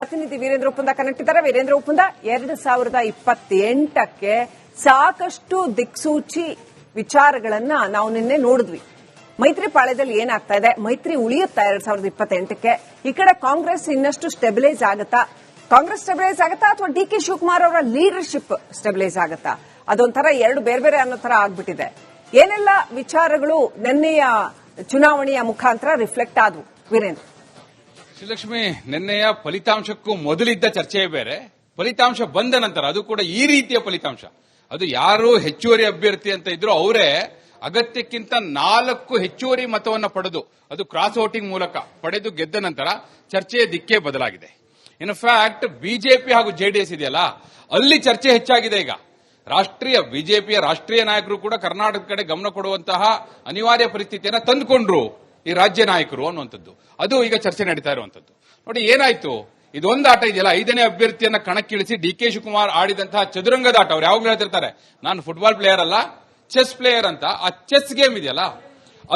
ಪ್ರತಿನಿಧಿ ವೀರೇಂದ್ರ ಉಪ್ಪುಂದ ಕನೆಕ್ಟ್ ಇದ್ದಾರೆ. ವೀರೇಂದ್ರ ಉಪ್ಪುಂದ, 2028ಕ್ಕೆ ಸಾಕಷ್ಟು ದಿಕ್ಸೂಚಿ ವಿಚಾರಗಳನ್ನ ನಾವು ನಿನ್ನೆ ನೋಡಿದ್ವಿ. ಮೈತ್ರಿ ಪಾಳ್ಯದಲ್ಲಿ ಏನಾಗ್ತಾ ಇದೆ, ಮೈತ್ರಿ ಉಳಿಯುತ್ತಾ 2028ಕ್ಕೆ? ಈ ಕಡೆ ಕಾಂಗ್ರೆಸ್ ಇನ್ನಷ್ಟು ಸ್ಟೆಬಿಲೈಸ್ ಆಗುತ್ತಾ ಅಥವಾ ಡಿ.ಕೆ. ಶಿವಕುಮಾರ್ ಅವರ ಲೀಡರ್ಶಿಪ್ ಸ್ಟೆಬಿಲೈಸ್ ಆಗುತ್ತಾ? ಅದೊಂಥರ ಎರಡು ಬೇರೆ ಬೇರೆ ಅನ್ನೋ ತರ ಆಗ್ಬಿಟ್ಟಿದೆ. ಏನೆಲ್ಲ ವಿಚಾರಗಳು ನಿನ್ನೆಯ ಚುನಾವಣೆಯ ಮುಖಾಂತರ ರಿಫ್ಲೆಕ್ಟ್ ಆದವು ವೀರೇಂದ್ರ? ಶ್ರೀಲಕ್ಷ್ಮಿ, ನಿನ್ನೆಯ ಫಲಿತಾಂಶಕ್ಕೂ ಮೊದಲಿದ್ದ ಚರ್ಚೆಯೇ ಬೇರೆ. ಫಲಿತಾಂಶ ಬಂದ ನಂತರ, ಅದು ಕೂಡ ಈ ರೀತಿಯ ಫಲಿತಾಂಶ, ಅದು ಯಾರು ಹೆಚ್ಚುವರಿ ಅಭ್ಯರ್ಥಿ ಅಂತ ಇದ್ರು ಅವರೇ ಅಗತ್ಯಕ್ಕಿಂತ 4 ಹೆಚ್ಚುವರಿ ಮತವನ್ನು ಪಡೆದು, ಅದು ಕ್ರಾಸ್ ವೋಟಿಂಗ್ ಮೂಲಕ ಪಡೆದು ಗೆದ್ದ ನಂತರ ಚರ್ಚೆಯ ದಿಕ್ಕೇ ಬದಲಾಗಿದೆ. ಇನ್ಫ್ಯಾಕ್ಟ್ ಬಿಜೆಪಿ ಹಾಗೂ ಜೆಡಿಎಸ್ ಇದೆಯಲ್ಲ, ಅಲ್ಲಿ ಚರ್ಚೆ ಹೆಚ್ಚಾಗಿದೆ. ಈಗ ಬಿಜೆಪಿಯ ರಾಷ್ಟ್ರೀಯ ನಾಯಕರು ಕೂಡ ಕರ್ನಾಟಕ ಕಡೆ ಗಮನ ಕೊಡುವಂತಹ ಅನಿವಾರ್ಯ ಪರಿಸ್ಥಿತಿಯನ್ನು ತಂದುಕೊಂಡ್ರು ಈ ರಾಜ್ಯ ನಾಯಕರು ಅನ್ನುವಂಥದ್ದು. ಅದು ಈಗ ಚರ್ಚೆ ನಡೀತಾ ಇರುವಂತದ್ದು. ನೋಡಿ ಏನಾಯ್ತು, ಇದೊಂದು ಆಟ ಇದೆಯಲ್ಲ, 5ನೇ ಅಭ್ಯರ್ಥಿಯನ್ನ ಕಣಕ್ಕಿಳಿಸಿ ಡಿ.ಕೆ. ಶಿವಕುಮಾರ್ ಆಡಿದಂತಹ ಚದುರಂಗದ ಆಟ. ಅವ್ರು ಯಾವಾಗಲೂ ಹೇಳ್ತಿರ್ತಾರೆ, ನಾನು ಫುಟ್ಬಾಲ್ ಪ್ಲೇಯರ್ ಅಲ್ಲ, ಚೆಸ್ ಪ್ಲೇಯರ್ ಅಂತ. ಆ ಚೆಸ್ ಗೇಮ್ ಇದೆಯಲ್ಲ,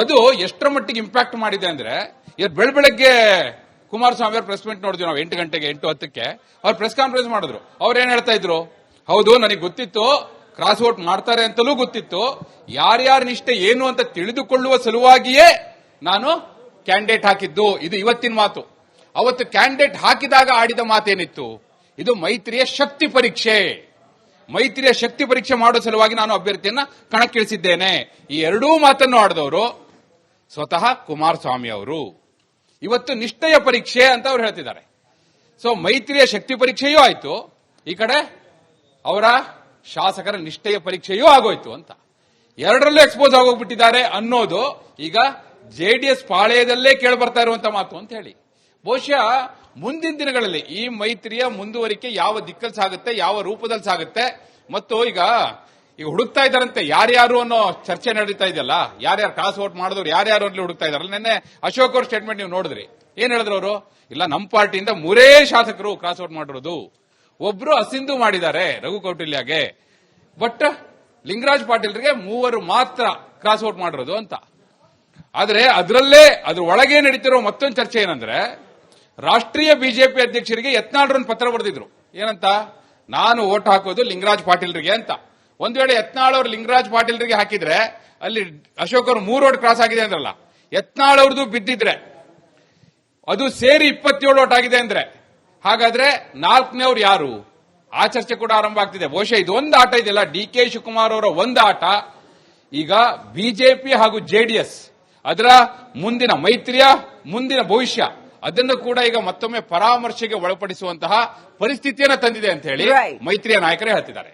ಅದು ಎಷ್ಟರ ಮಟ್ಟಿಗೆ ಇಂಪ್ಯಾಕ್ಟ್ ಮಾಡಿದೆ ಅಂದ್ರೆ, ಬೆಳಗ್ಗೆ ಕುಮಾರಸ್ವಾಮಿ ಅವ್ರ ಪ್ರೆಸ್ ಮೀಟ್ ನೋಡಿದ್ವಿ ನಾವು 8 ಗಂಟೆಗೆ 8:10ಕ್ಕೆ ಅವ್ರು ಪ್ರೆಸ್ ಕಾನ್ಫರೆನ್ಸ್ ಮಾಡಿದ್ರು. ಅವ್ರು ಏನ್ ಹೇಳ್ತಾ ಇದ್ರು, ಹೌದು ನನಗೆ ಗೊತ್ತಿತ್ತು, ಕ್ರಾಸ್ ವೋಟ್ ಮಾಡ್ತಾರೆ ಅಂತಲೂ ಗೊತ್ತಿತ್ತು, ಯಾರ್ಯಾರ ನಿಷ್ಠೆ ಏನು ಅಂತ ತಿಳಿದುಕೊಳ್ಳುವ ಸಲುವಾಗಿಯೇ ನಾನು ಕ್ಯಾಂಡಿಡೇಟ್ ಹಾಕಿದ್ದು. ಇದು ಇವತ್ತಿನ ಮಾತು. ಅವತ್ತು ಕ್ಯಾಂಡಿಡೇಟ್ ಹಾಕಿದಾಗ ಆಡಿದ ಮಾತೇನಿತ್ತು, ಇದು ಮೈತ್ರಿಯ ಶಕ್ತಿ ಪರೀಕ್ಷೆ. ಮೈತ್ರಿಯ ಶಕ್ತಿ ಪರೀಕ್ಷೆ ಮಾಡುವ ಸಲುವಾಗಿ ನಾನು ಅಭ್ಯರ್ಥಿಯನ್ನ ಕಣಕ್ಕಿಳಿಸಿದ್ದೇನೆ. ಈ ಎರಡೂ ಮಾತನ್ನು ಆಡಿದವರು ಸ್ವತಃ ಕುಮಾರಸ್ವಾಮಿ ಅವರು. ಇವತ್ತು ನಿಷ್ಠೆಯ ಪರೀಕ್ಷೆ ಅಂತ ಅವ್ರು ಹೇಳ್ತಿದ್ದಾರೆ. ಸೊ ಮೈತ್ರಿಯ ಶಕ್ತಿ ಪರೀಕ್ಷೆಯೂ ಆಯ್ತು, ಈ ಕಡೆ ಅವರ ಶಾಸಕರ ನಿಷ್ಠೆಯ ಪರೀಕ್ಷೆಯೂ ಆಗೋಯ್ತು ಅಂತ. ಎರಡರಲ್ಲೂ ಎಕ್ಸ್ಪೋಸ್ ಆಗೋಗ್ಬಿಟ್ಟಿದ್ದಾರೆ ಅನ್ನೋದು ಈಗ ಜೆಡಿಎಸ್ ಪಾಳೆಯದಲ್ಲೇ ಕೇಳಿಬರ್ತಾ ಇರುವಂತಹ ಮಾತು ಅಂತ ಹೇಳಿ. ಬಹುಶಃ ಮುಂದಿನ ದಿನಗಳಲ್ಲಿ ಈ ಮೈತ್ರಿಯ ಮುಂದುವರಿಕೆ ಯಾವ ದಿಕ್ಕಲ್ಲಿ ಸಾಗುತ್ತೆ, ಯಾವ ರೂಪದಲ್ಲಿ ಸಾಗುತ್ತೆ, ಮತ್ತು ಈಗ ಹುಡುಕ್ತಾ ಇದ್ದಾರಂತೆ ಯಾರ್ಯಾರು ಅನ್ನೋ ಚರ್ಚೆ ನಡೀತಾ ಇದೆಯಲ್ಲ, ಯಾರ್ಯಾರು ಕ್ರಾಸ್ ವೋಟ್ ಮಾಡಿದವರು ಯಾರ್ಯಾರು ಅಲ್ಲಿ ಹುಡುಕ್ತಾ ಇದಾರಲ್ಲ. ನಿನ್ನೆ ಅಶೋಕ್ ಅವ್ರ ಸ್ಟೇಟ್ಮೆಂಟ್ ನೀವು ನೋಡಿದ್ರಿ, ಏನ್ ಹೇಳಿದ್ರು ಅವರು? ಇಲ್ಲ, ನಮ್ಮ ಪಾರ್ಟಿಯಿಂದ 3 ಶಾಸಕರು ಕ್ರಾಸ್ ವೋಟ್ ಮಾಡಿರೋದು, ಒಬ್ರು ಅಸಿಂಧು ಮಾಡಿದ್ದಾರೆ ರಘು ಕೌಟಿಲ್ಯಗೆ, ಬಟ್ ಲಿಂಗರಾಜ್ ಪಾಟೀಲ್ರಿಗೆ 3 ಮಾತ್ರ ಕ್ರಾಸ್ ವೋಟ್ ಮಾಡಿರೋದು ಅಂತ. ಆದ್ರೆ ಅದ್ರ ಒಳಗೆ ನಡೀತಿರೋ ಮತ್ತೊಂದು ಚರ್ಚೆ ಏನಂದ್ರೆ, ರಾಷ್ಟ್ರೀಯ ಬಿಜೆಪಿ ಅಧ್ಯಕ್ಷರಿಗೆ ಯತ್ನಾಳ್ ಪತ್ರ ಬರೆದಿದ್ರು. ಏನಂತ? ನಾನು ವೋಟ್ ಹಾಕೋದು ಲಿಂಗರಾಜ್ ಪಾಟೀಲ್ರಿಗೆ ಅಂತ. ಒಂದ್ ವೇಳೆ ಯತ್ನಾಳ್ ಅವರು ಲಿಂಗರಾಜ್ ಪಾಟೀಲ್ರಿಗೆ ಹಾಕಿದ್ರೆ, ಅಲ್ಲಿ ಅಶೋಕ್ ಅವರು 3 ವೋಟ್ ಕ್ರಾಸ್ ಆಗಿದೆ ಅಂದ್ರಲ್ಲ, ಯತ್ನಾಳ್ ಅವ್ರದ್ದು ಬಿದ್ದಿದ್ರೆ ಅದು ಸೇರಿ 27 ವೋಟ್ ಆಗಿದೆ ಅಂದ್ರೆ, ಹಾಗಾದ್ರೆ 4ನೇವ್ರು ಯಾರು? ಆ ಚರ್ಚೆ ಕೂಡ ಆರಂಭ ಆಗ್ತಿದೆ. ಬಹುಶಃ ಇದೊಂದು ಆಟ ಇದೆಯಲ್ಲ, ಡಿ.ಕೆ. ಶಿವಕುಮಾರ್ ಅವರ ಒಂದು ಆಟ, ಈಗ ಬಿಜೆಪಿ ಹಾಗೂ ಜೆಡಿಎಸ್ ಅದರ ಮುಂದಿನ ಮೈತ್ರಿಯ ಮುಂದಿನ ಭವಿಷ್ಯ, ಅದನ್ನು ಕೂಡ ಈಗ ಮತ್ತೊಮ್ಮೆ ಪರಾಮರ್ಶೆಗೆ ಒಳಪಡಿಸುವಂತಹ ಪರಿಸ್ಥಿತಿಯನ್ನು ತಂದಿದೆ ಅಂತ ಹೇಳಿ ಮೈತ್ರಿಯ ನಾಯಕರೇ ಹೇಳ್ತಿದ್ದಾರೆ.